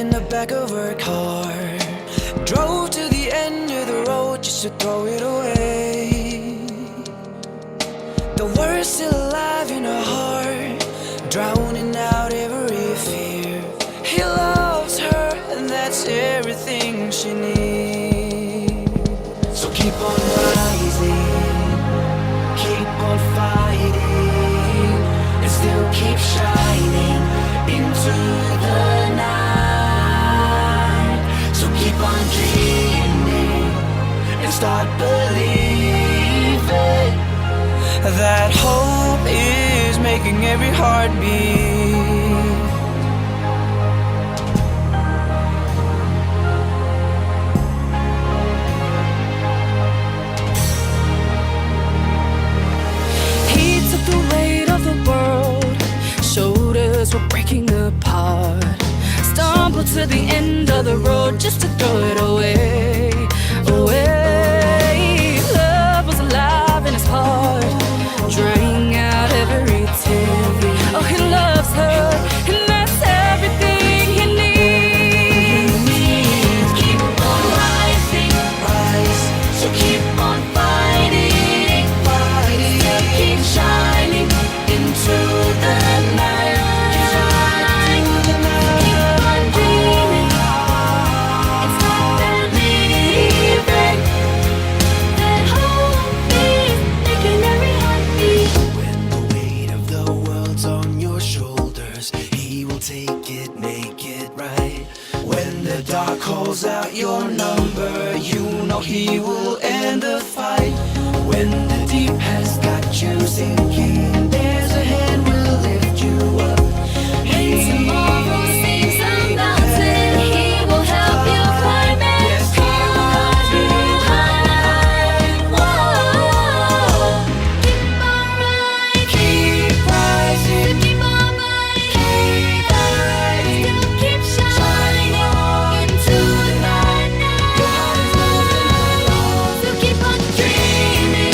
in the back of her car. Drove to the end of the road just to throw it away. The word's still alive in her heart, drowning out every fear. He loves her and that's everything she needs. So keep on rising, keep on fighting, and still keep shining into the night. So keep on dreaming and start believing that hope is making every heart beat. He took the weight of the world, shoulders were breaking apart. Stumbled to the end of the road just to throw it away, away. Love was alive in his heart, drying out every tear. Oh, he loves her, and that's everything he needs. Keep on rising, rise. So keep on fighting, fighting. Still keep shining into the night. Dark calls out your number, you know he will end the fight. When the deep has got you sinking, there's a hand will lift you up. When tomorrow seems a mountain, he will help you climb it. Yes, he will climb. Whoa. Keep on rising,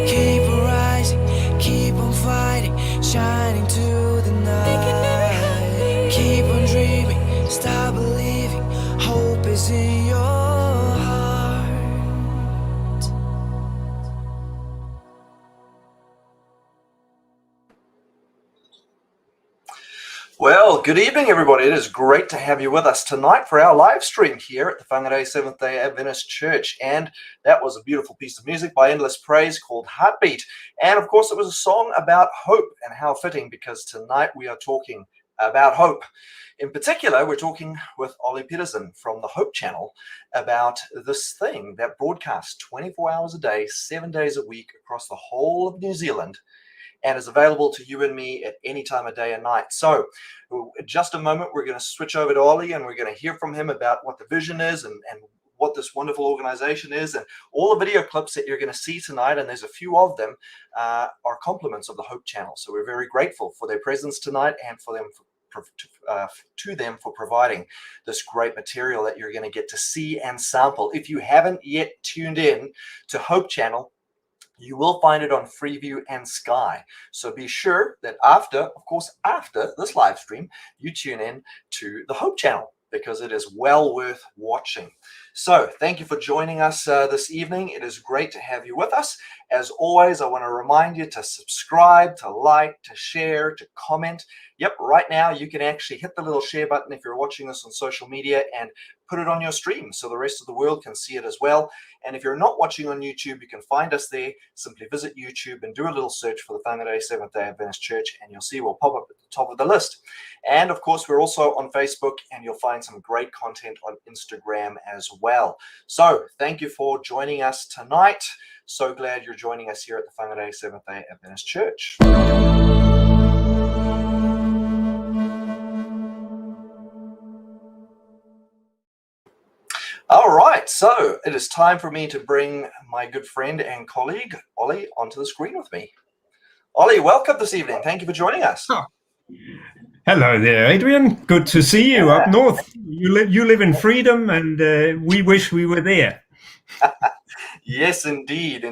keep on rising, keep on rising, keep rising, still keep shining. Well, good evening, everybody. It is great to have you with us tonight for our live stream here at the Whangarei Seventh-day Adventist Church. And that was a beautiful piece of music by Endless Praise called Heartbeat. And of course, it was a song about hope, and how fitting, because tonight we are talking about hope. In particular, we're talking with Ole Pedersen from the Hope Channel about this thing that broadcasts 24 hours a day, 7 days a week across the whole of New Zealand, and is available to you and me at any time of day and night. So in just a moment, we're going to switch over to Ollie, and we're going to hear from him about what the vision is and what this wonderful organization is. And all the video clips that you're going to see tonight, and there's a few of them, are compliments of the Hope Channel. So we're very grateful for their presence tonight and for them to them for providing this great material that you're going to get to see and sample. If you haven't yet tuned in to Hope Channel, you will find it on Freeview and Sky. So be sure that after this live stream, you tune in to the Hope Channel, because it is well worth watching. So thank you for joining us this evening. It is great to have you with us. As always, I want to remind you to subscribe, to like, to share, to comment. Yep, right now you can actually hit the little share button if you're watching this on social media and put it on your stream so the rest of the world can see it as well. And if you're not watching on YouTube, you can find us there. Simply visit YouTube and do a little search for the Whangarei Seventh-day Adventist Church, and you'll see we'll pop up at the top of the list. And of course, we're also on Facebook, and you'll find some great content on Instagram as well. So thank you for joining us tonight. So glad you're joining us here at the Whangarei Seventh-day Adventist Church. All right, so it is time for me to bring my good friend and colleague, Ollie, onto the screen with me. Ollie, welcome this evening. Thank you for joining us. Oh. Hello there, Adrian. Good to see you up north. You live in freedom, and we wish we were there. Yes, indeed.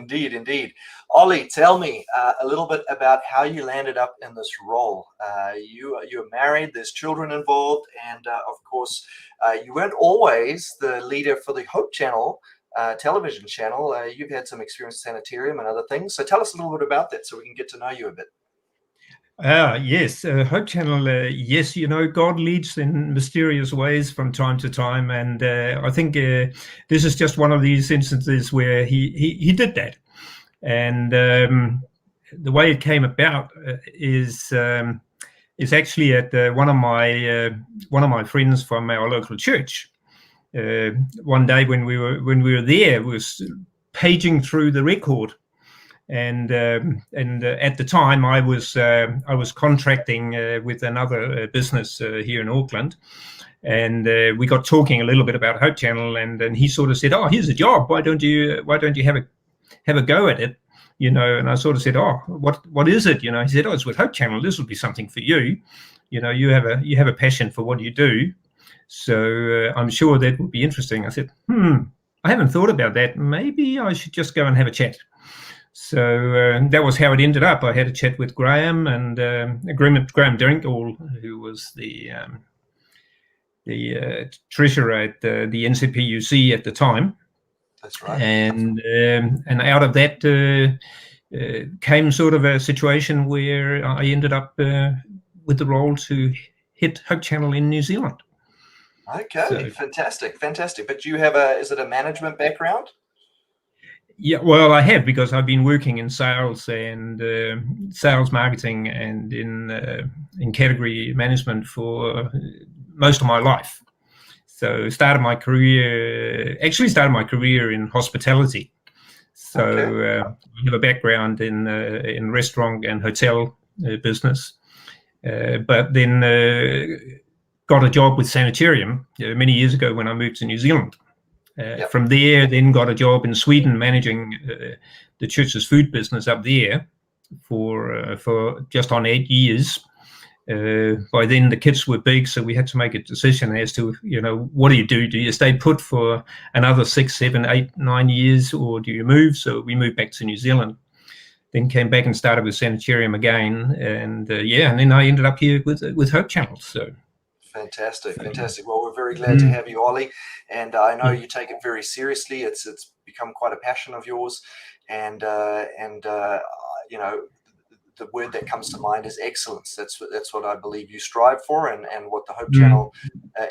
Ollie, tell me a little bit about how you landed up in this role. You're married, there's children involved, and of course, you weren't always the leader for the Hope Channel television channel. You've had some experience in sanitarium and other things. So tell us a little bit about that so we can get to know you a bit. Yes, Hope Channel, yes, God leads in mysterious ways from time to time. And I think this is just one of these instances where he did that. And the way it came about is actually at one of my friends from our local church. One day when we were there, we was paging through the record. And at the time, I was contracting with another business here in Auckland, and we got talking a little bit about Hope Channel, and he sort of said, "Oh, here's a job. Why don't you have a go at it?" And I sort of said, "Oh, what is it?" He said, "Oh, it's with Hope Channel. This would be something for you. You have a passion for what you do, so I'm sure that would be interesting." I said, I haven't thought about that. Maybe I should just go and have a chat. So that was how it ended up. I had a chat with Graham and Graham Drinkhall, who was the treasurer at the NCPUC at the time. That's right. And out of that came sort of a situation where I ended up with the role to hit Hope Channel in New Zealand. Okay, so, fantastic. But you have is it a management background? Yeah, well, I have, because I've been working in sales and sales marketing and in category management for most of my life. So started my career in hospitality. So I have a background in restaurant and hotel business, but then got a job with sanitarium many years ago when I moved to New Zealand. From there, then got a job in Sweden managing the church's food business up there for just on 8 years. By then, the kids were big, so we had to make a decision as to, what do you do? Do you stay put for another 6, 7, 8, 9 years, or do you move? So we moved back to New Zealand, then came back and started with sanitarium again. And and then I ended up here with Hope Channel. So. Fantastic. Well, we're very glad to have you, Ollie, and I know you take it very seriously. It's become quite a passion of yours, and the word that comes to mind is excellence. That's what I believe you strive for, and what the Hope Channel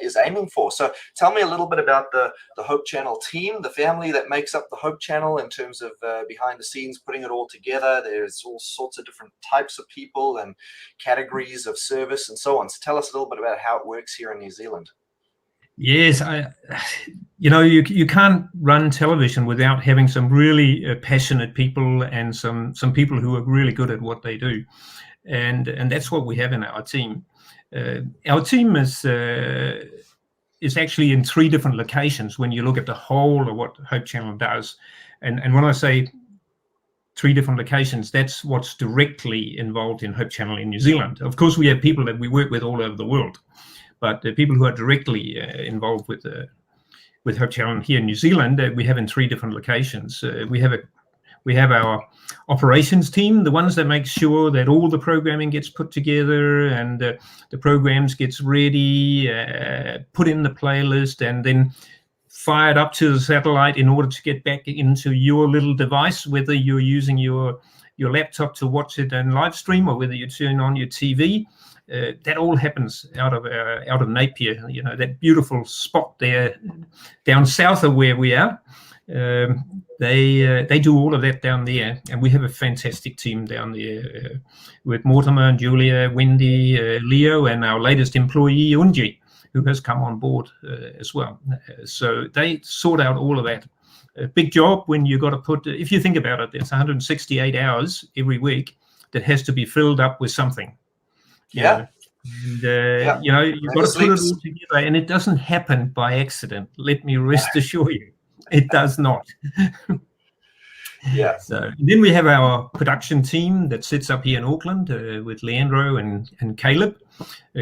is aiming for. So tell me a little bit about the Hope Channel team, the family that makes up the Hope Channel in terms of behind the scenes, putting it all together. There's all sorts of different types of people and categories of service and so on. So tell us a little bit about how it works here in New Zealand. Yes, you can't run television without having some really passionate people and some people who are really good at what they do, and that's what we have in our team. Our team is actually in 3 different locations when you look at the whole of what Hope Channel does, and when I say 3 different locations, that's what's directly involved in Hope Channel in New Zealand. Of course, we have people that we work with all over the world. But the people who are directly involved with Hope Channel here in New Zealand, we have in 3 different locations. We have our operations team, the ones that make sure that all the programming gets put together and the programs gets ready, put in the playlist, and then fired up to the satellite in order to get back into your little device, whether you're using your laptop to watch it and live stream or whether you turn on your TV. That all happens out of Napier, that beautiful spot there down south of where we are. They do all of that down there, and we have a fantastic team down there with Mortimer and Julia, Wendy, Leo, and our latest employee Unji, who has come on board as well. So they sort out all of that a big job when you got to put, if you think about it, there's 168 hours every week that has to be filled up with something. Yeah. And, you've got to put it all together, and it doesn't happen by accident. Let me rest assure you, it does not. Yeah. So then we have our production team that sits up here in Auckland with Leandro and Caleb.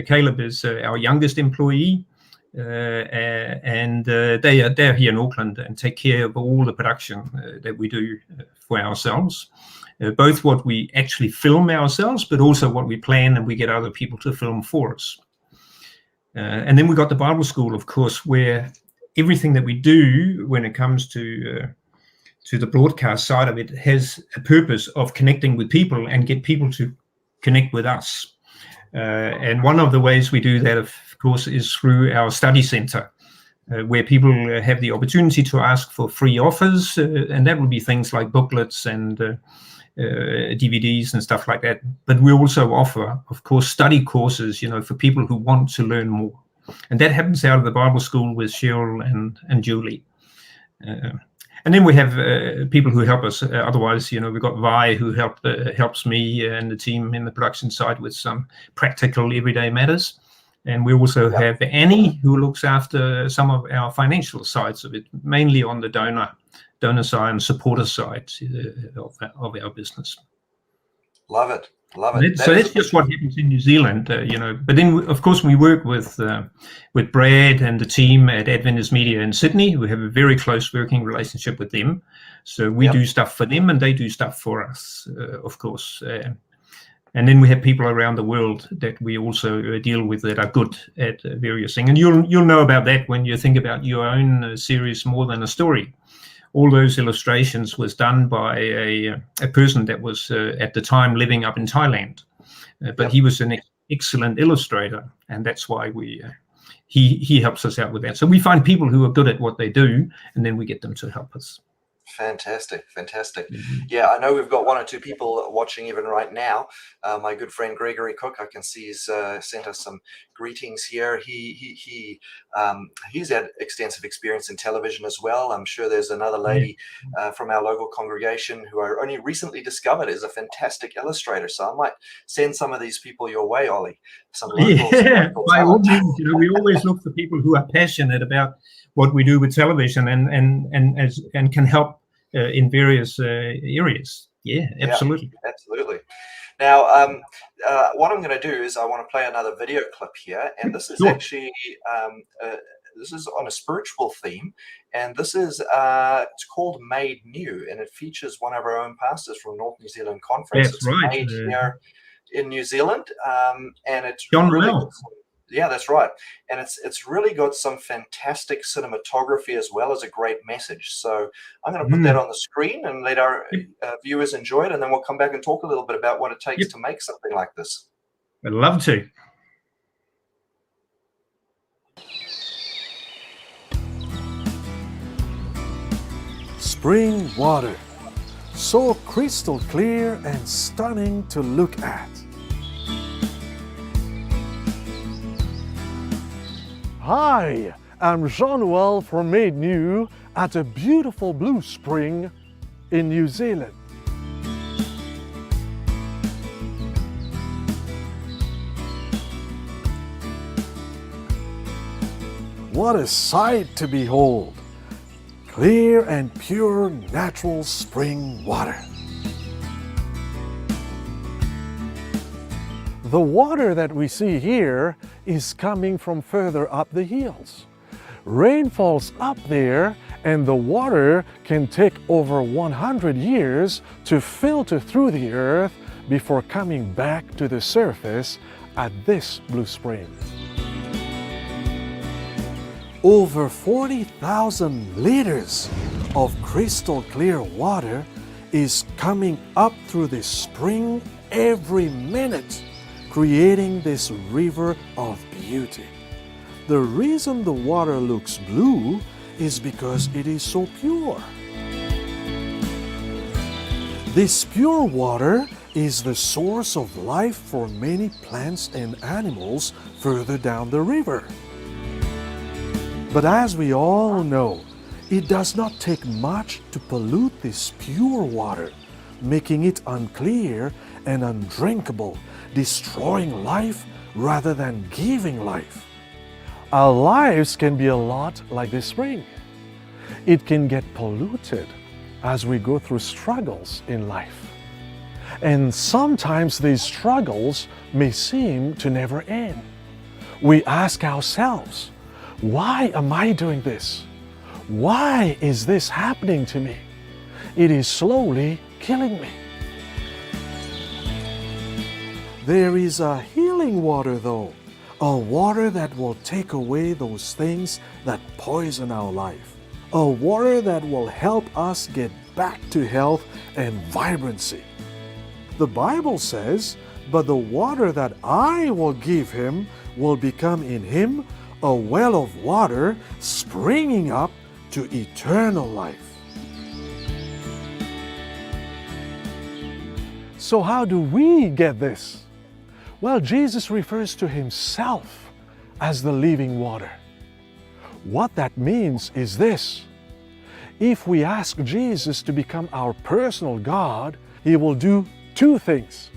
Caleb is our youngest employee, and they're here in Auckland and take care of all the production that we do for ourselves. Both what we actually film ourselves, but also what we plan and we get other people to film for us. And then we got the Bible school, of course, where everything that we do when it comes to the broadcast side of it has a purpose of connecting with people and get people to connect with us. And one of the ways we do that, of course, is through our study center, where people have the opportunity to ask for free offers. And that would be things like booklets and DVDs and stuff like that. But we also offer, of course, study courses, for people who want to learn more. And that happens out of the Bible school with Cheryl and Julie. And then we have people who help us. Otherwise, we've got Vi who helps me and the team in the production side with some practical everyday matters. And we also have Annie who looks after some of our financial sides of it, mainly on the donor side and supporter side of our business. Love it. So that's just what happens in New Zealand, But then, of course, we work with Brad and the team at Adventist Media in Sydney. We have a very close working relationship with them. So we do stuff for them and they do stuff for us, of course. And then we have people around the world that we also deal with that are good at various things. And you'll know about that when you think about your own series, More Than a Story. All those illustrations was done by a person that was at the time living up in Thailand, but he was an excellent illustrator, and that's why he helps us out with that. So we find people who are good at what they do, and then we get them to help us. Fantastic. Yeah, I know we've got one or two people watching even right now. My good friend Gregory Cook, I can see he's sent us some greetings here. He's had extensive experience in television as well. I'm sure there's another lady from our local congregation who I only recently discovered is a fantastic illustrator. So I might send some of these people your way, Ollie. Some local by all means, we always look for people who are passionate about what we do with television and can help in various areas. Yeah, absolutely. Yeah, absolutely. Now, what I'm going to do is I want to play another video clip here, and this is actually this is on a spiritual theme, and this is it's called Made New, and it features one of our own pastors from North New Zealand Conference. That's right. Made here in New Zealand, and it's John really Noel. Yeah, that's right. And it's really got some fantastic cinematography as well as a great message. So I'm going to put that on the screen and let our viewers enjoy it. And then we'll come back and talk a little bit about what it takes to make something like this. I'd love to. Spring water, so crystal clear and stunning to look at. Hi, I'm Noel from Made New at a beautiful blue spring in New Zealand. What a sight to behold! Clear and pure natural spring water. The water that we see here is coming from further up the hills. Rain falls up there and the water can take over 100 years to filter through the earth before coming back to the surface at this blue spring. Over 40,000 liters of crystal clear water is coming up through this spring every minute, creating this river of beauty. The reason the water looks blue is because it is so pure. This pure water is the source of life for many plants and animals further down the river. But as we all know, It does not take much to pollute this pure water, making it unclear and undrinkable, destroying life rather than giving life. Our lives can be a lot like this spring. It can get polluted as we go through struggles in life. And sometimes these struggles may seem to never end. We ask ourselves, why am I doing this? Why is this happening to me? It is slowly killing me. There is a healing water though, a water that will take away those things that poison our life, a water that will help us get back to health and vibrancy. The Bible says, "But the water that I will give him will become in him a well of water springing up to eternal life." So how do we get this? Well, Jesus refers to himself as the living water. What that means is this: if we ask Jesus to become our personal God, he will do two things.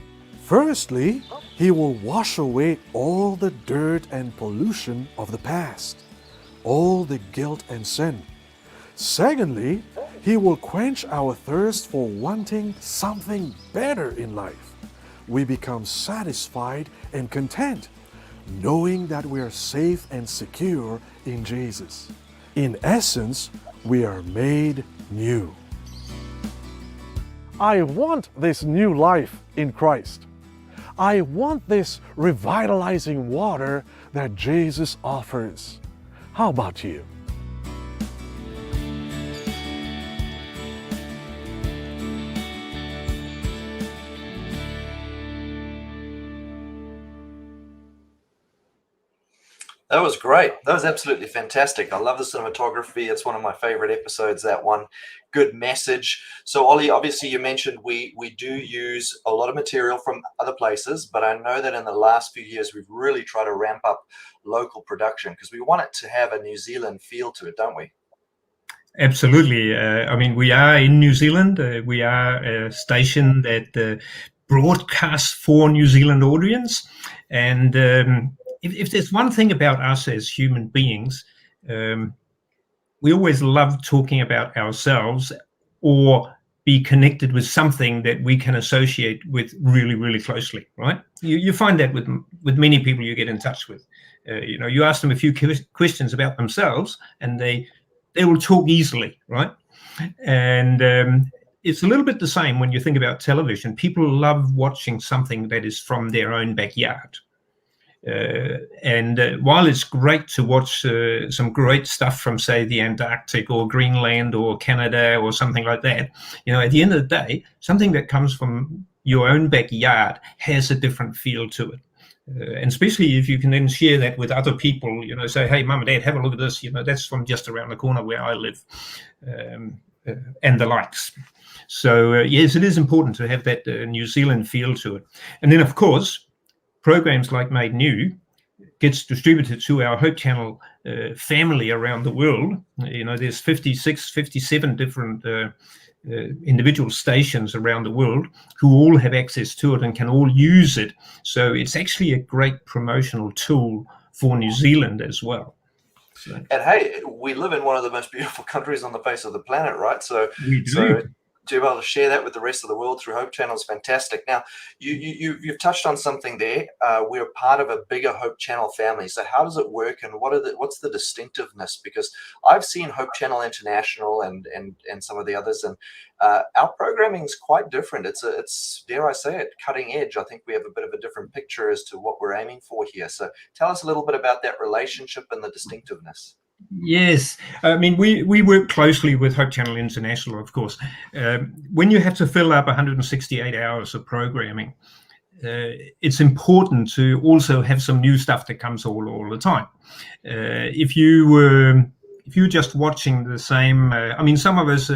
Firstly, he will wash away all the dirt and pollution of the past, all the guilt and sin. Secondly, he will quench our thirst for wanting something better in life. We become satisfied and content, knowing that we are safe and secure in Jesus. In essence, we are made new. I want this new life in Christ. I want this revitalizing water that Jesus offers. How about you? That was great. That was absolutely fantastic. I love the cinematography. It's one of my favorite episodes, that one. Good message. So, Ollie, obviously you mentioned we do use a lot of material from other places, but I know that in the last few years we've really tried to ramp up local production because we want it to have a New Zealand feel to it, don't we? Absolutely. I mean, we are in New Zealand. We are a station that broadcasts for New Zealand audience. And if there's one thing about us as human beings, we always love talking about ourselves or be connected with something that we can associate with really, really closely, right? You find that with many people you get in touch with. You ask them a few questions about themselves and they will talk easily, right? And it's a little bit the same when you think about television. People love watching something that is from their own backyard. And while it's great to watch some great stuff from, say, the Antarctic or Greenland or Canada or something like that, at the end of the day, something that comes from your own backyard has a different feel to it. And especially if you can then share that with other people, say, hey, mum and dad, have a look at this, that's from just around the corner where I live, and the likes. So, yes, it is important to have that New Zealand feel to it. And then, of course, programs like Made New gets distributed to our Hope Channel family around the world. There's 56, 57 different individual stations around the world who all have access to it and can all use it. So it's actually a great promotional tool for New Zealand as well. So, and hey, we live in one of the most beautiful countries on the face of the planet, right? So we do. So to be able to share that with the rest of the world through Hope Channel is fantastic. Now, you've touched on something there. We're part of a bigger Hope Channel family. So how does it work, and what's the distinctiveness? Because I've seen Hope Channel International and some of the others, and our programming is quite different. It's dare I say it, cutting edge. I think we have a bit of a different picture as to what we're aiming for here. So tell us a little bit about that relationship and the distinctiveness. Yes, I mean, we work closely with Hope Channel International, of course. When you have to fill up 168 hours of programming, it's important to also have some new stuff that comes all the time. If you're just watching the same, I mean, some of us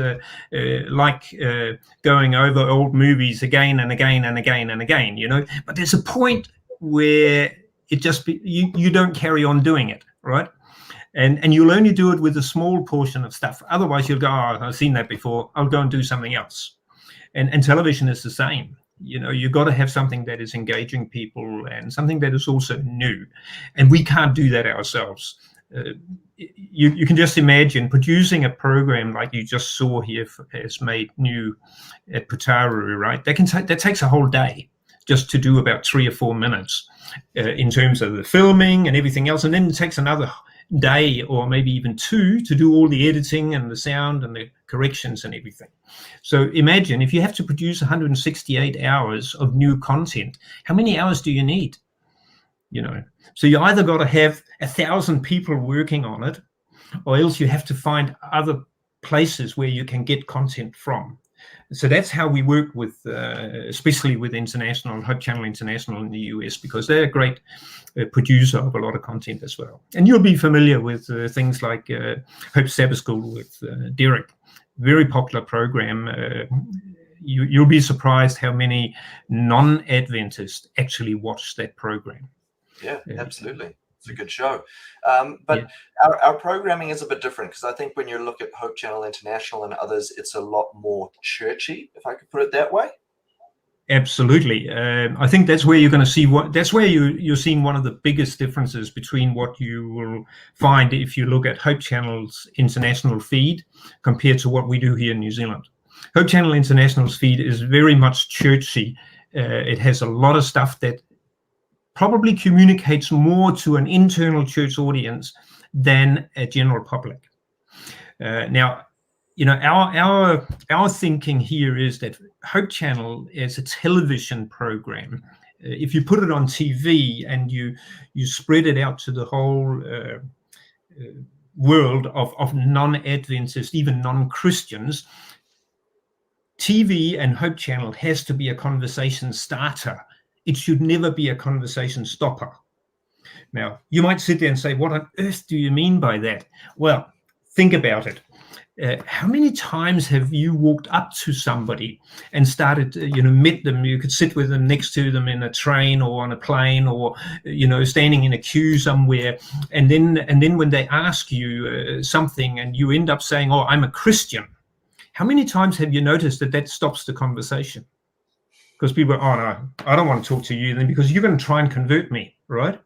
like going over old movies again and again and again and again, but there's a point where it just you don't carry on doing it, right? And you'll only do it with a small portion of stuff. Otherwise, you'll go, oh, I've seen that before. I'll go and do something else. And television is the same. You've got to have something that is engaging people and something that is also new. And we can't do that ourselves. You can just imagine producing a program like you just saw here as made new at Putaru, right? That takes a whole day just to do about 3 or 4 minutes in terms of the filming and everything else. And then it takes another day or maybe even 2 to do all the editing and the sound and the corrections and everything. So imagine if you have to produce 168 hours of new content, how many hours do you need? So you either got to have 1,000 people working on it, or else you have to find other places where you can get content from. So that's how we work with, especially with Hope Channel International in the US, because they're a great producer of a lot of content as well. And you'll be familiar with things like Hope Sabbath School with Derek, very popular program. You'll be surprised how many non-Adventists actually watch that program. Yeah, absolutely. It's a good show. But our programming is a bit different, because I think when you look at Hope Channel International and others, it's a lot more churchy, if I could put it that way. Absolutely. I think that's where you're going to see that's where you're seeing one of the biggest differences between what you will find if you look at Hope Channel's international feed compared to what we do here in New Zealand. Hope Channel International's feed is very much churchy. It has a lot of stuff that probably communicates more to an internal church audience than a general public. Now, our thinking here is that Hope Channel is a television program. If you put it on TV and you spread it out to the whole world of non-Adventists, even non-Christians, TV and Hope Channel has to be a conversation starter. It should never be a conversation stopper. Now, you might sit there and say, what on earth do you mean by that? Well, think about it. How many times have you walked up to somebody and started, met them? You could sit with them next to them in a train or on a plane or, standing in a queue somewhere. And then when they ask you something and you end up saying, oh, I'm a Christian. How many times have you noticed that stops the conversation? Because people are, oh, no, I don't want to talk to you then because you're going to try and convert me, right?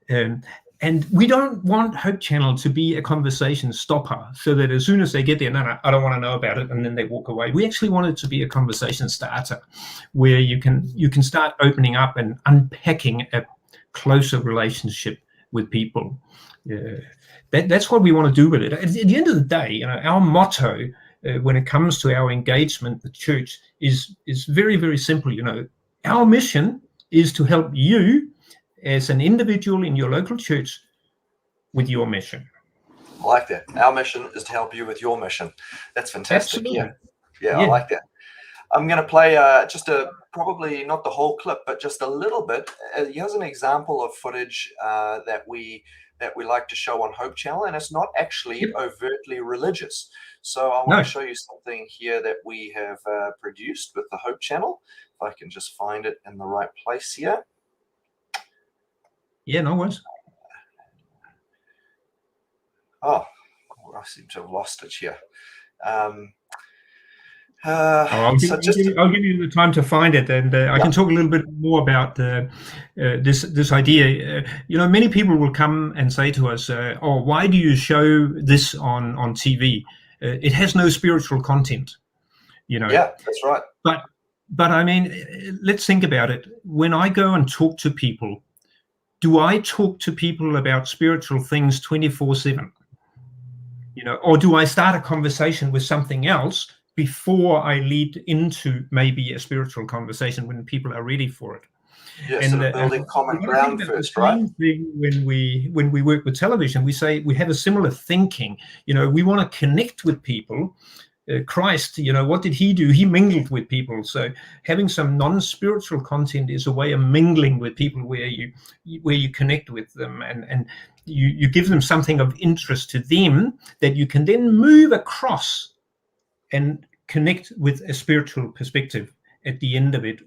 And we don't want Hope Channel to be a conversation stopper so that as soon as they get there, no, I don't want to know about it, and then they walk away. We actually want it to be a conversation starter where you can start opening up and unpacking a closer relationship with people. That's what we want to do with it. At the end of the day, our motto when it comes to our engagement with church is very, very simple. Our mission is to help you as an individual in your local church with your mission. I like that. Our mission is to help you with your mission. That's fantastic. Absolutely. Yeah, I like that. I'm going to play probably not the whole clip, but just a little bit. Here's an example of footage that we like to show on Hope Channel, and it's not actually overtly religious. So I want to show you something here that we have produced with the Hope Channel. If I can just find it in the right place here. Yeah, no worries. Oh, I seem to have lost it here. I'll give you the time to find it, and I can talk a little bit more about this idea. Many people will come and say to us, "Oh, why do you show this on TV? It has no spiritual content." Yeah, that's right. But I mean, let's think about it. When I go and talk to people, do I talk to people about spiritual things 24/7? Or do I start a conversation with something else before I lead into maybe a spiritual conversation when people are ready for it? Yeah, sort of building common ground first, right? When we work with television, we say we have a similar thinking. We want to connect with people. Christ, what did he do? He mingled with people. So having some non-spiritual content is a way of mingling with people where you connect with them and you give them something of interest to them that you can then move across and connect with a spiritual perspective at the end of it.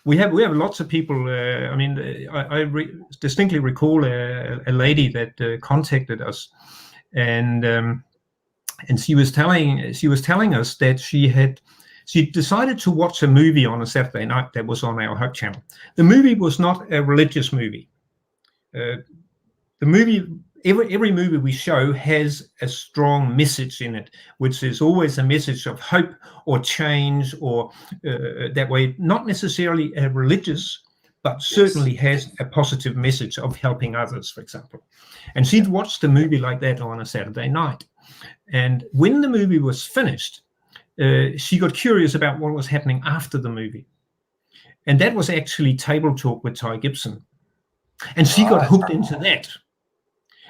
We have lots of people. I distinctly recall a lady that contacted us, and she was telling us that she decided to watch a movie on a Saturday night that was on our Hope channel. The movie was not a religious movie. The movie, every movie we show has a strong message in it, which is always a message of hope or change, or that way, not necessarily a religious, but certainly has a positive message of helping others, for example. And she'd watched the movie like that on a Saturday night. And when the movie was finished, she got curious about what was happening after the movie. And that was actually Table Talk with Ty Gibson. And she got hooked into that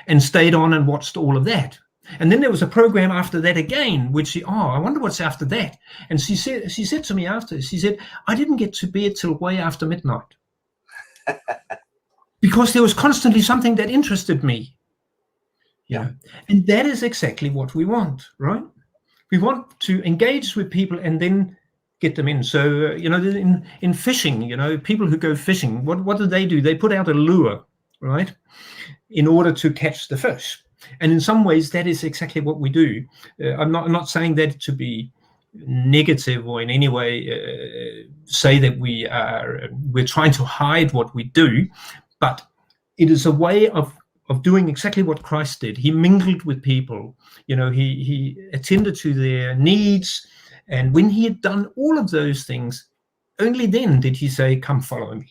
and stayed on and watched all of that. And then there was a program after that again, which I wonder what's after that. And she said to me after, she said, I didn't get to bed till way after midnight. Because there was constantly something that interested me. Yeah. And that is exactly what we want, right? We want to engage with people and then get them in. So, in fishing, people who go fishing, what do? They put out a lure, right, in order to catch the fish. And in some ways, that is exactly what we do. I'm not saying that to be negative or in any way say that we're trying to hide what we do, but it is a way of doing exactly what Christ did. He mingled with people, he attended to their needs. And when he had done all of those things, only then did he say, come follow me.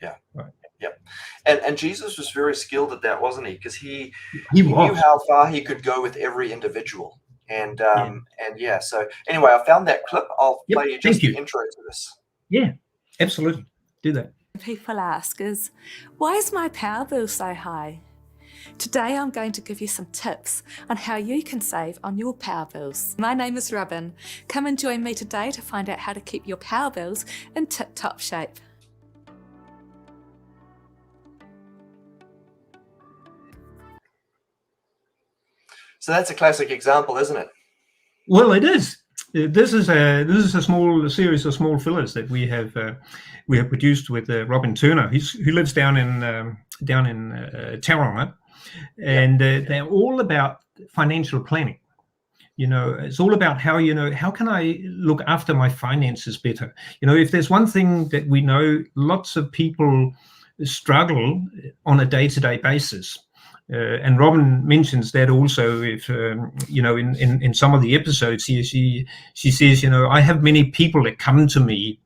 Yeah. Right. Yeah. And Jesus was very skilled at that, wasn't he? Because he knew how far he could go with every individual. And so anyway, I found that clip. I'll play you just the intro to this. Yeah, absolutely. Do that. People ask is, why is my power bill so high? Today I'm going to give you some tips on how you can save on your power bills. My name is Robin. Come and join me today to find out how to keep your power bills in tip-top shape. So that's a classic example, isn't it? Well, it is. This is a small series of small fillers that we have produced with Robin Turner, who lives down in Tauranga, and they're all about financial planning. It's all about how can I look after my finances better. If there's one thing that we know, lots of people struggle on a day-to-day basis. And Robin mentions that also. If in some of the episodes, she says, I have many people that come to me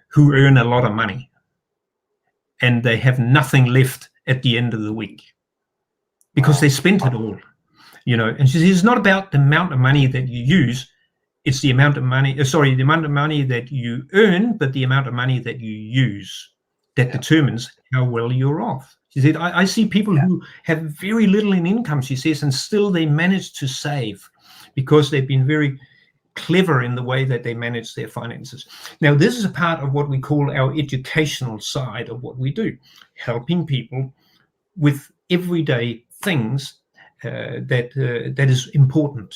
who earn a lot of money, and they have nothing left at the end of the week because they spent it all. And she says it's not about the amount of money that you use; it's the amount of money. The amount of money that you earn, but the amount of money that you use that determines how well you're off. She said, I see people who have very little in income, she says, and still they manage to save because they've been very clever in the way that they manage their finances. Now, this is a part of what we call our educational side of what we do, helping people with everyday things that is important.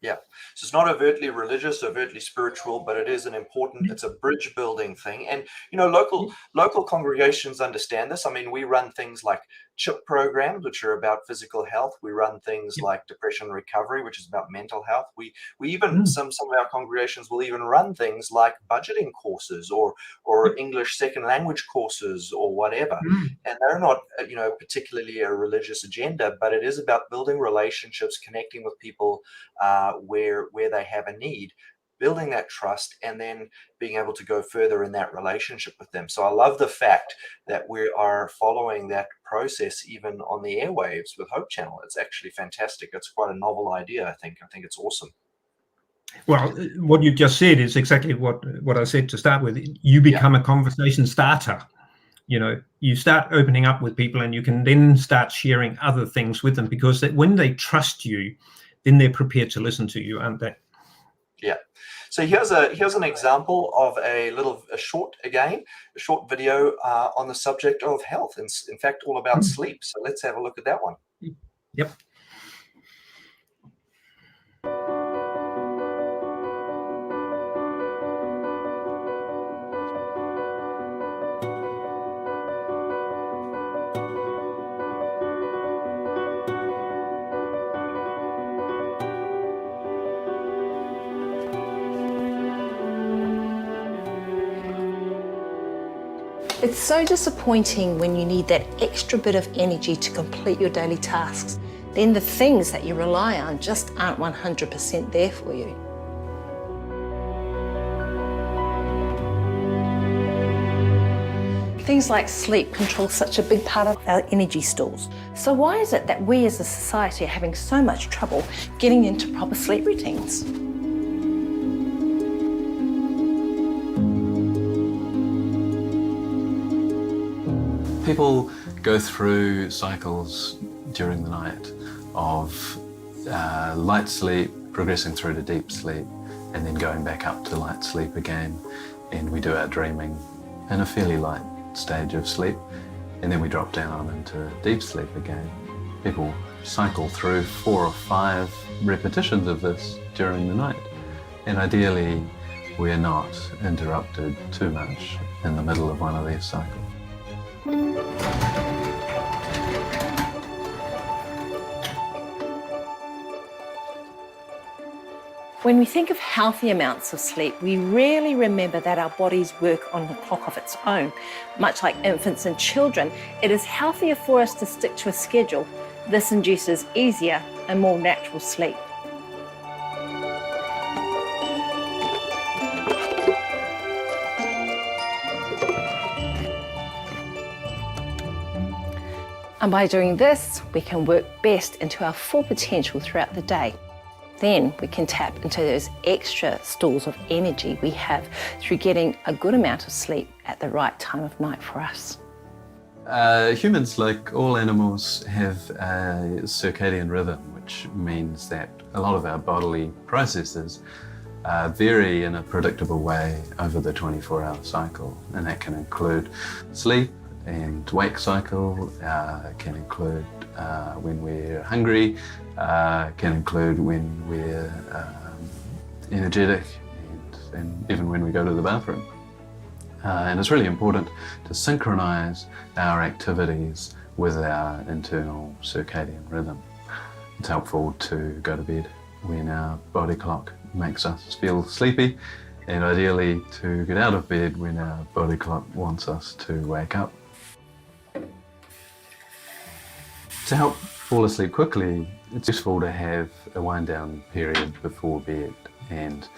Yeah. So it's not overtly religious, overtly spiritual, but it is it's a bridge building thing. And, local congregations understand this. I mean, we run things like CHIP programs, which are about physical health. We run things like depression recovery, which is about mental health. We even, some of our congregations will even run things like budgeting courses or English second language courses or whatever. And they're not, particularly a religious agenda, but it is about building relationships, connecting with people where they have a need, building that trust, and then being able to go further in that relationship with them. So I love the fact that we are following that process even on the airwaves with Hope Channel. It's actually fantastic. It's quite a novel idea, I think. I think it's awesome. Well, what you just said is exactly what I said to start with. You become a conversation starter. You start opening up with people, and you can then start sharing other things with them, because when they trust you, then they're prepared to listen to you, aren't they? Yeah. So here's an example of a short video on the subject of health, and in fact, all about sleep. So let's have a look at that one. Yep. It's so disappointing when you need that extra bit of energy to complete your daily tasks. Then the things that you rely on just aren't 100% there for you. Things like sleep control such a big part of our energy stores. So why is it that we as a society are having so much trouble getting into proper sleep routines? People go through cycles during the night of light sleep, progressing through to deep sleep, and then going back up to light sleep again. And we do our dreaming in a fairly light stage of sleep, and then we drop down into deep sleep again. People cycle through 4 or 5 repetitions of this during the night, and ideally we're not interrupted too much in the middle of one of these cycles. When we think of healthy amounts of sleep, we rarely remember that our bodies work on a clock of its own. Much like infants and children, it is healthier for us to stick to a schedule. This induces easier and more natural sleep. And by doing this, we can work best into our full potential throughout the day. Then we can tap into those extra stores of energy we have through getting a good amount of sleep at the right time of night for us. Humans, like all animals, have a circadian rhythm, which means that a lot of our bodily processes vary in a predictable way over the 24-hour cycle. And that can include sleep and wake cycle, can include when we're hungry, can include when we're energetic, and even when we go to the bathroom. And it's really important to synchronize our activities with our internal circadian rhythm. It's helpful to go to bed when our body clock makes us feel sleepy, and ideally to get out of bed when our body clock wants us to wake up. To help fall asleep quickly, it's useful to have a wind-down period before bed, and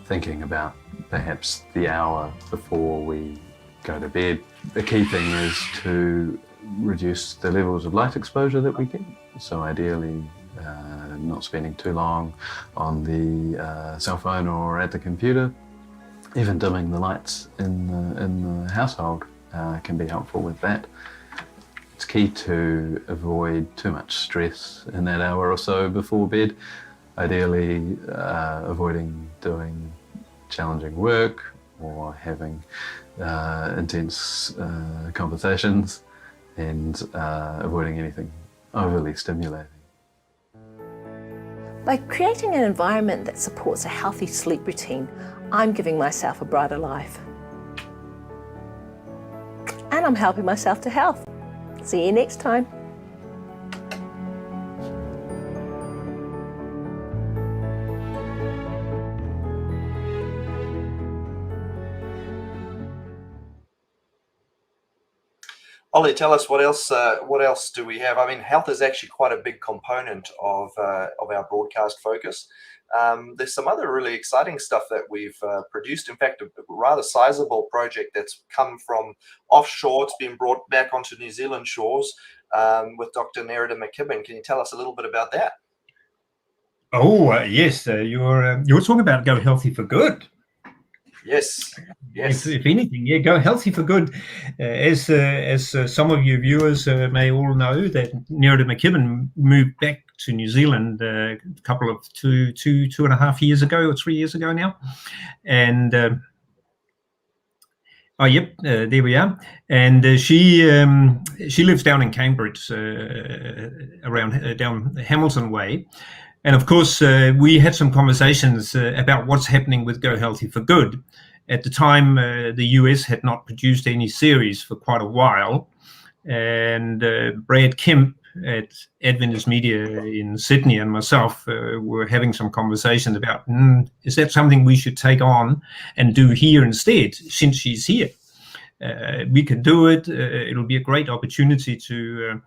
thinking about perhaps the hour before we go to bed. The key thing is to reduce the levels of light exposure that we get. So ideally, not spending too long on the cell phone or at the computer. Even dimming the lights in the household can be helpful with that. It's key to avoid too much stress in that hour or so before bed. Ideally, avoiding doing challenging work or having intense conversations, and avoiding anything overly stimulating. By creating an environment that supports a healthy sleep routine, I'm giving myself a brighter life. And I'm helping myself to health. See you next time. Ollie, tell us what else do we have? I mean, health is actually quite a big component of our broadcast focus. There's some other really exciting stuff that we've produced. In fact, a rather sizable project that's come from offshore. It's been brought back onto New Zealand shores with Dr. Nerida McKibben. Can you tell us a little bit about that? Oh, yes. You're talking about Go Healthy for Good. Yes. If anything, yeah, Go Healthy for Good. As some of you viewers may all know, that Nerida McKibben moved back to New Zealand a couple of two and a half years ago, or 3 years ago now, and there we are. And she lives down in Cambridge, around down Hamilton Way. And of course, we had some conversations about what's happening with Go Healthy for Good. At the time, the US had not produced any series for quite a while. And Brad Kemp at Adventist Media in Sydney and myself were having some conversations about, is that something we should take on and do here instead, since she's here? We can do it. It'll be a great opportunity to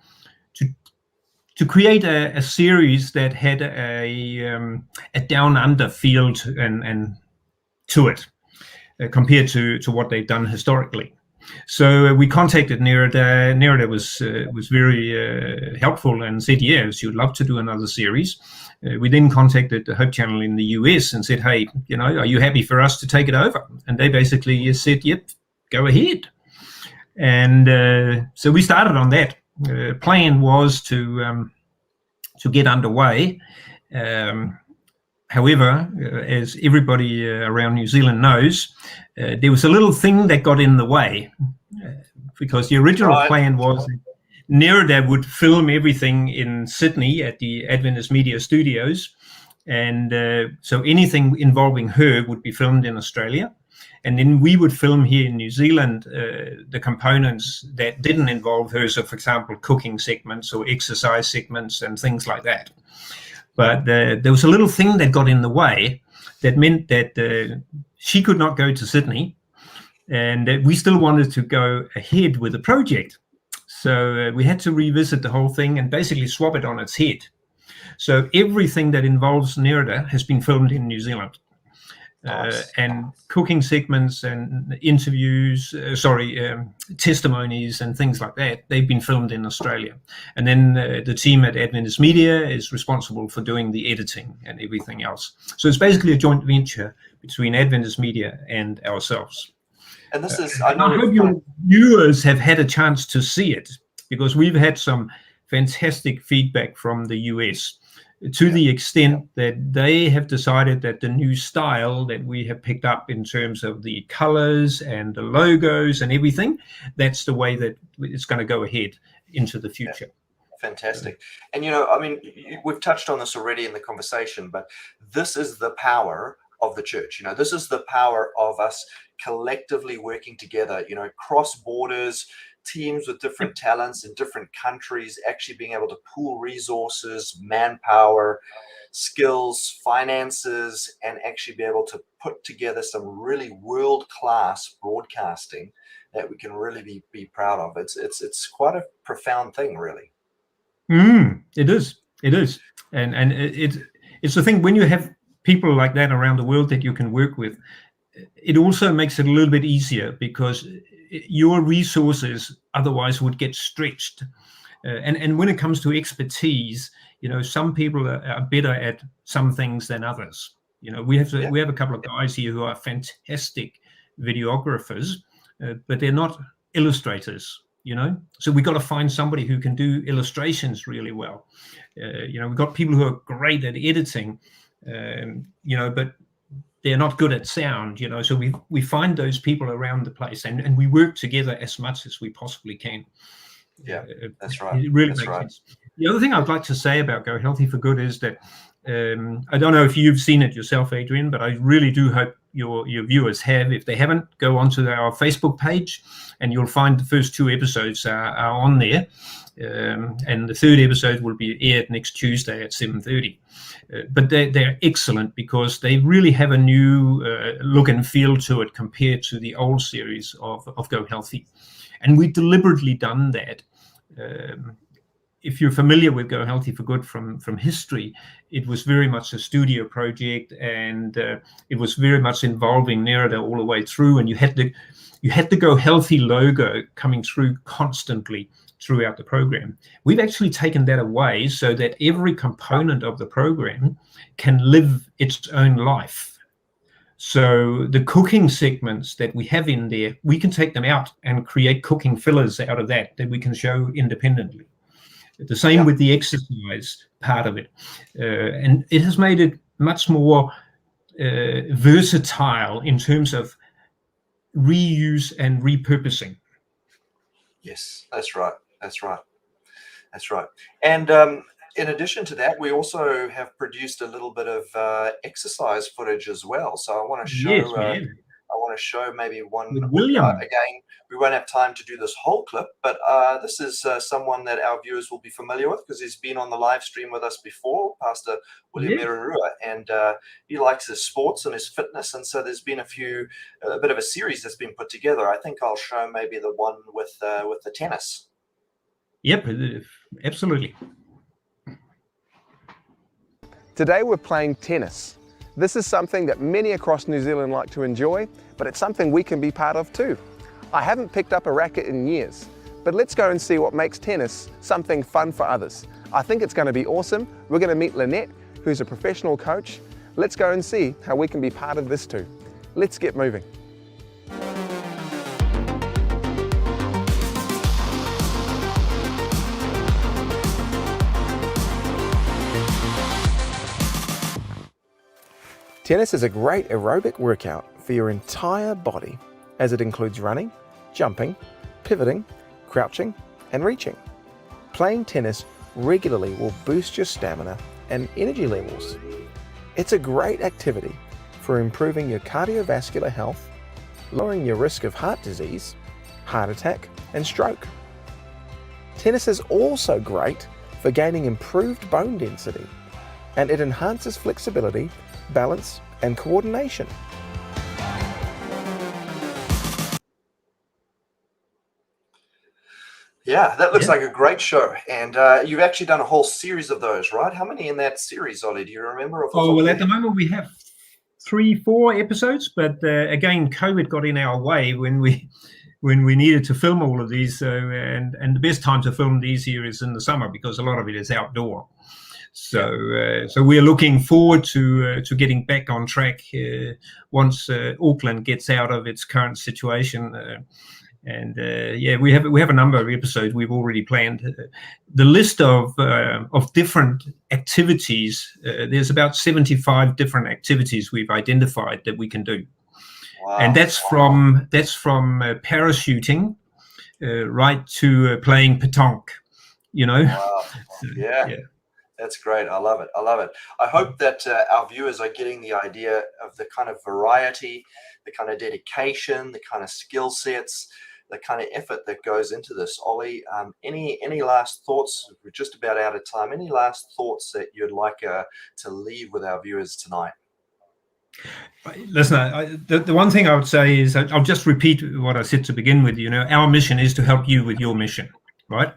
create a series that had a down under feel and to it compared to what they've done historically. So we contacted Nerida. Nerida was very helpful and said, yes, she would love to do another series. We then contacted the Hope Channel in the US and said, hey, are you happy for us to take it over? And they basically said, yep, go ahead. And so we started on that. Plan was to get underway. However, as everybody around New Zealand knows, there was a little thing that got in the way, because the original plan was Nerida would film everything in Sydney at the Adventist Media Studios, and so anything involving her would be filmed in Australia, and then we would film here in New Zealand the components that didn't involve her, so for example cooking segments or exercise segments and things like that. But there was a little thing that got in the way that meant that she could not go to Sydney, and we still wanted to go ahead with the project. So we had to revisit the whole thing and basically swap it on its head. So everything that involves Nerida has been filmed in New Zealand. And cooking segments and interviews, testimonies and things like that, they've been filmed in Australia. And then the team at Adventist Media is responsible for doing the editing and everything else. So it's basically a joint venture between Adventist Media and ourselves. And this is, I hope your viewers have had a chance to see it, because we've had some fantastic feedback from the US, to the extent that they have decided that the new style that we have picked up in terms of the colors and the logos and everything, that's the way that it's going to go ahead into the future. Fantastic. And, we've touched on this already in the conversation, but this is the power of the church. This is the power of us collectively working together, cross borders, teams with different talents in different countries, actually being able to pool resources, manpower, skills, finances, and actually be able to put together some really world-class broadcasting that we can really be proud of. It's quite a profound thing, really. It is. And it's the thing, when you have people like that around the world that you can work with, it also makes it a little bit easier, because your resources otherwise would get stretched. And when it comes to expertise, some people are better at some things than others. We have a couple of guys here who are fantastic videographers, but they're not illustrators. So we got to find somebody who can do illustrations really well. We've got people who are great at editing, but they're not good at sound, so we find those people around the place, and we work together as much as we possibly can. Yeah, that's right. It really makes sense. The other thing I'd like to say about Go Healthy for Good is that I don't know if you've seen it yourself, Adrian, but I really do hope your viewers have. If they haven't, go onto our Facebook page, and you'll find the first 2 episodes are on there. And the 3rd episode will be aired next Tuesday at 7:30. But they're excellent, because they really have a new look and feel to it compared to the old series of Go Healthy. And we deliberately done that. If you're familiar with Go Healthy for Good from history, it was very much a studio project, and it was very much involving Nerida all the way through, and you had the Go Healthy logo coming through constantly throughout the program. We've actually taken that away so that every component of the program can live its own life. So the cooking segments that we have in there, we can take them out and create cooking fillers out of that we can show independently. The same with the exercise part of it. And it has made it much more versatile in terms of reuse and repurposing. Yes, that's right. And in addition to that, we also have produced a little bit of exercise footage as well. So I want to show I want to show maybe one. With William. Again, we won't have time to do this whole clip, but this is someone that our viewers will be familiar with because he's been on the live stream with us before, Pastor William Merurua, and he likes his sports and his fitness, and so there's been a bit of a series that's been put together. I think I'll show maybe the one with the tennis. Yep, absolutely. Today we're playing tennis. This is something that many across New Zealand like to enjoy, but it's something we can be part of too. I haven't picked up a racket in years, but let's go and see what makes tennis something fun for others. I think it's going to be awesome. We're going to meet Lynette, who's a professional coach. Let's go and see how we can be part of this too. Let's get moving. Tennis is a great aerobic workout for your entire body as it includes running, jumping, pivoting, crouching and reaching. Playing tennis regularly will boost your stamina and energy levels. It's a great activity for improving your cardiovascular health, lowering your risk of heart disease, heart attack and stroke. Tennis is also great for gaining improved bone density, and it enhances flexibility, balance and coordination. Yeah, that looks like a great show. And you've actually done a whole series of those, right? How many in that series, Ollie? Do you remember? Oh, well, at the moment we have 3-4 episodes, but again, COVID got in our way when we needed to film all of these. So, and the best time to film these here is in the summer because a lot of it is outdoor. So, so we are looking forward to getting back on track once Auckland gets out of its current situation. Yeah, we have a number of episodes we've already planned. The list of different activities. There's about 75 different activities we've identified that we can do, and that's from parachuting right to playing petanque. You know. Wow. Yeah. That's great. I love it. I love it. I hope that our viewers are getting the idea of the kind of variety, the kind of dedication, the kind of skill sets, the kind of effort that goes into this. Ollie, any last thoughts? We're just about out of time. Any last thoughts that you'd like to leave with our viewers tonight? Listen, the one thing I would say is I'll just repeat what I said to begin with. You know, our mission is to help you with your mission. Right,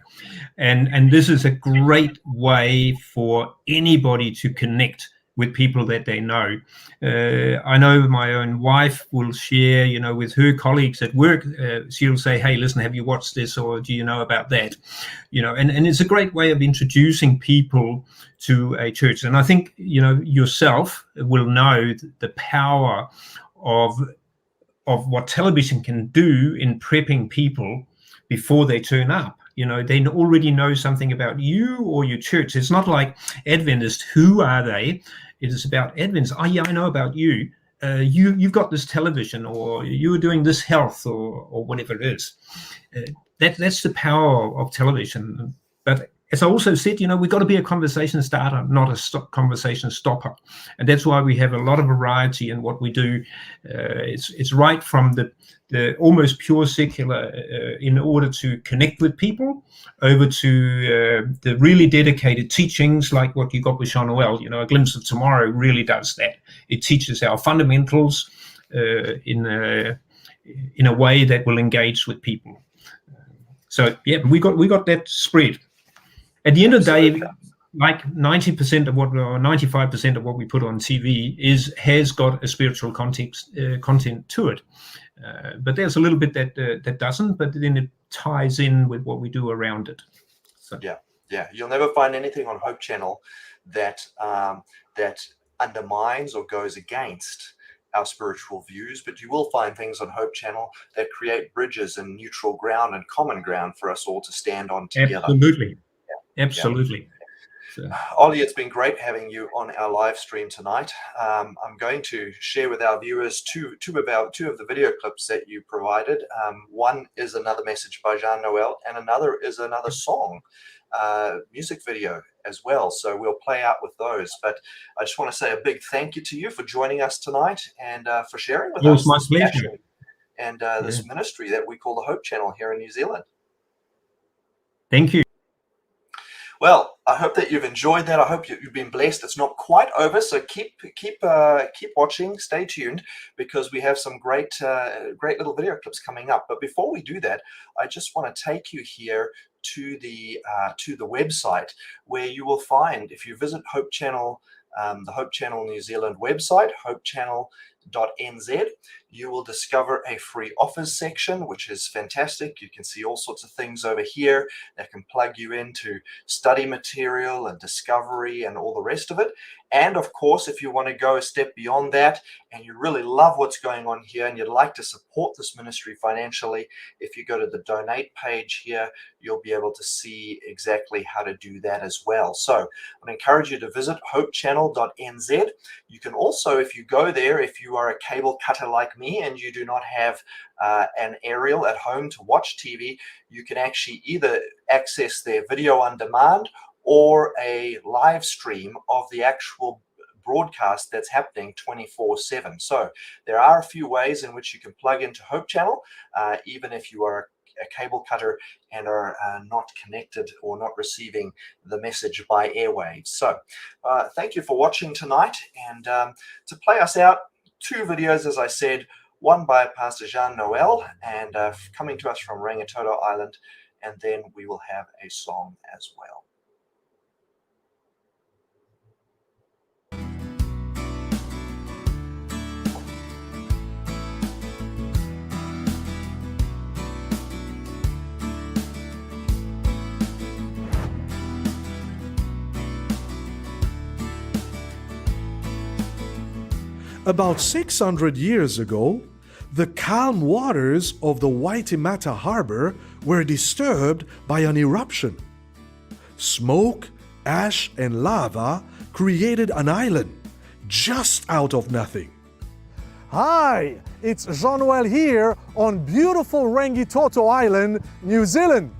and this is a great way for anybody to connect with people that they know. I know my own wife will share, you know, with her colleagues at work. She'll say, "Hey, listen, have you watched this, or do you know about that?" You know, and it's a great way of introducing people to a church. And I think, you know, yourself will know the power of what television can do in prepping people before they turn up. You know, they already know something about you or your church. It's not like Adventist, who are they? It is about Adventist. Oh, yeah, I know about you. You've got this television, or you're doing this health, or whatever it is. That's the power of television. But as I also said, you know, we've got to be a conversation starter, not a conversation stopper. And that's why we have a lot of variety in what we do. It's right from the almost pure secular in order to connect with people, over to the really dedicated teachings like what you got with Noel. You know, A Glimpse of Tomorrow really does that. It teaches our fundamentals in a way that will engage with people. So yeah, we got that spread. At the end of the day, like 90% of what, or 95% of what we put on TV has got a spiritual content to it. But there's a little bit that doesn't, but then it ties in with what we do around it. So. Yeah. You'll never find anything on Hope Channel that undermines or goes against our spiritual views, but you will find things on Hope Channel that create bridges and neutral ground and common ground for us all to stand on together. Absolutely. Absolutely. So, Ollie, it's been great having you on our live stream tonight. I'm going to share with our viewers two of the video clips that you provided. One is another message by Noel, and another is another song, music video as well. So we'll play out with those. But I just want to say a big thank you to you for joining us tonight and for sharing with us my this pleasure. passion and this ministry that we call the Hope Channel here in New Zealand. Thank you. Well, I hope that you've enjoyed that. I hope you've been blessed. It's not quite over, so keep watching. Stay tuned, because we have some great little video clips coming up. But before we do that, I just want to take you here to the website, where you will find, if you visit Hope Channel, the Hope Channel New Zealand website, hopechannel.nz, you will discover a free offers section, which is fantastic. You can see all sorts of things over here that can plug you into study material and discovery and all the rest of it. And of course, if you want to go a step beyond that and you really love what's going on here and you'd like to support this ministry financially, if you go to the donate page here, you'll be able to see exactly how to do that as well. So I encourage you to visit hopechannel.nz. You can also, if you go there, if you are a cable cutter like me and you do not have an aerial at home to watch TV, you can actually either access their video on demand or a live stream of the actual broadcast that's happening 24/7. So there are a few ways in which you can plug into Hope Channel, even if you are a cable cutter and are not connected or not receiving the message by airwaves. So thank you for watching tonight. And to play us out, two videos, as I said, one by Pastor Noel, and coming to us from Rangitoto Island, and then we will have a song as well. About 600 years ago, the calm waters of the Waitemata Harbor were disturbed by an eruption. Smoke, ash, and lava created an island just out of nothing. Hi, it's Noel here on beautiful Rangitoto Island, New Zealand.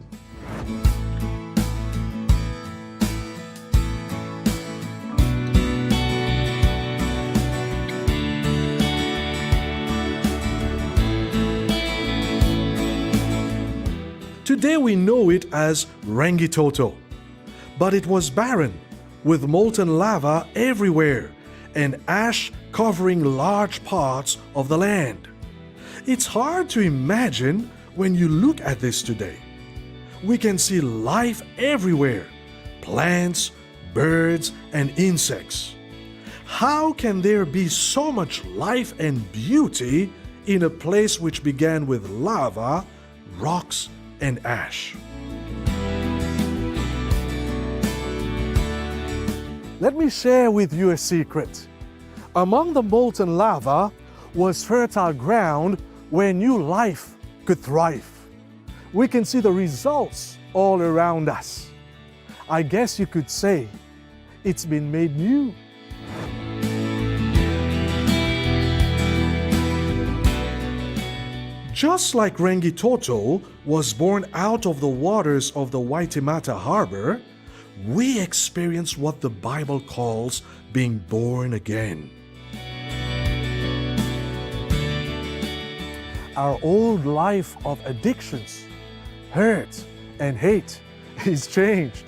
Today we know it as Rangitoto, but it was barren, with molten lava everywhere and ash covering large parts of the land. It's hard to imagine when you look at this today. We can see life everywhere, plants, birds, and insects. How can there be so much life and beauty in a place which began with lava, rocks, and ash? Let me share with you a secret. Among the molten lava was fertile ground where new life could thrive. We can see the results all around us. I guess you could say it's been made new. Just like Rangitoto was born out of the waters of the Waitemata Harbor, we experience what the Bible calls being born again. Our old life of addictions, hurt, and hate is changed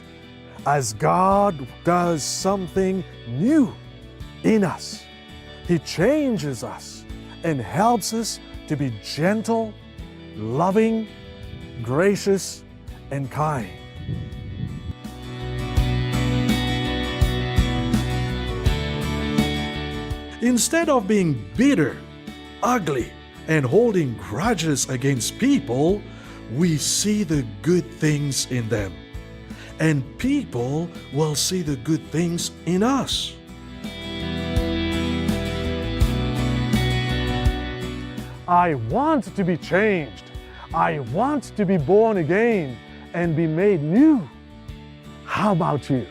as God does something new in us. He changes us and helps us to be gentle, loving, gracious, and kind. Instead of being bitter, ugly, and holding grudges against people, we see the good things in them, and people will see the good things in us. I want to be changed. I want to be born again and be made new. How about you?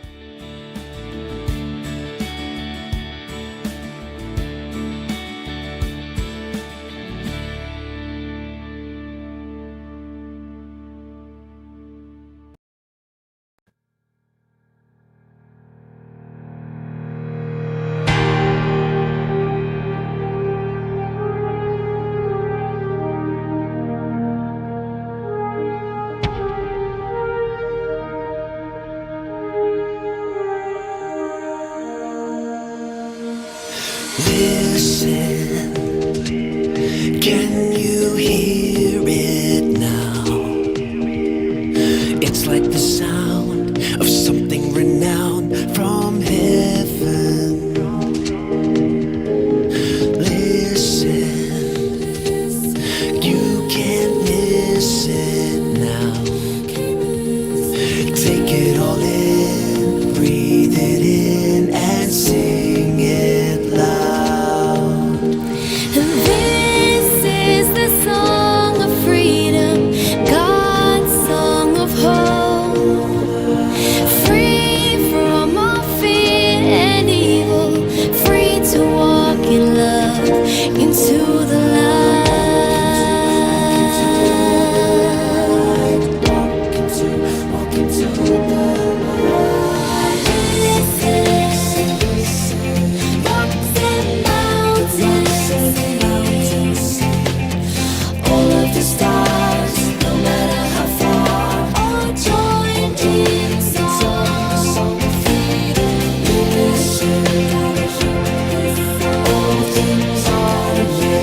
It's like the sound of something renowned from heaven. Listen, you can't miss it now. Take it all in, breathe it in, and sing it loud. This is the song of freedom, God's song of hope. Free from all fear and evil, free to walk in love into the light. Walk into the light. Listen, rocks and mountains, all of the stars, no matter how far, all joined in song of freedom. Listen, all things are new.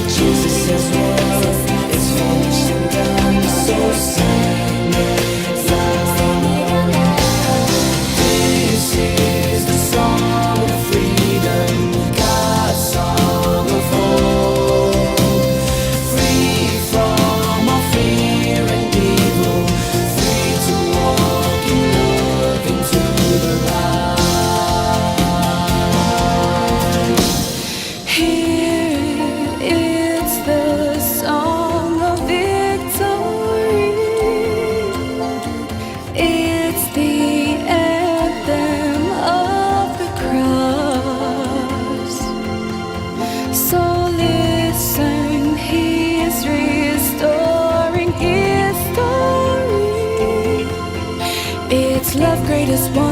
Jesus says word is finished and done, so sing it loud. This is the song of freedom, God's song of hope. Free from all fear and evil, free to walk in love into the light. Here it's the song of victory. It's the anthem of the cross. So listen, he is restoring his story. It's love greatest one.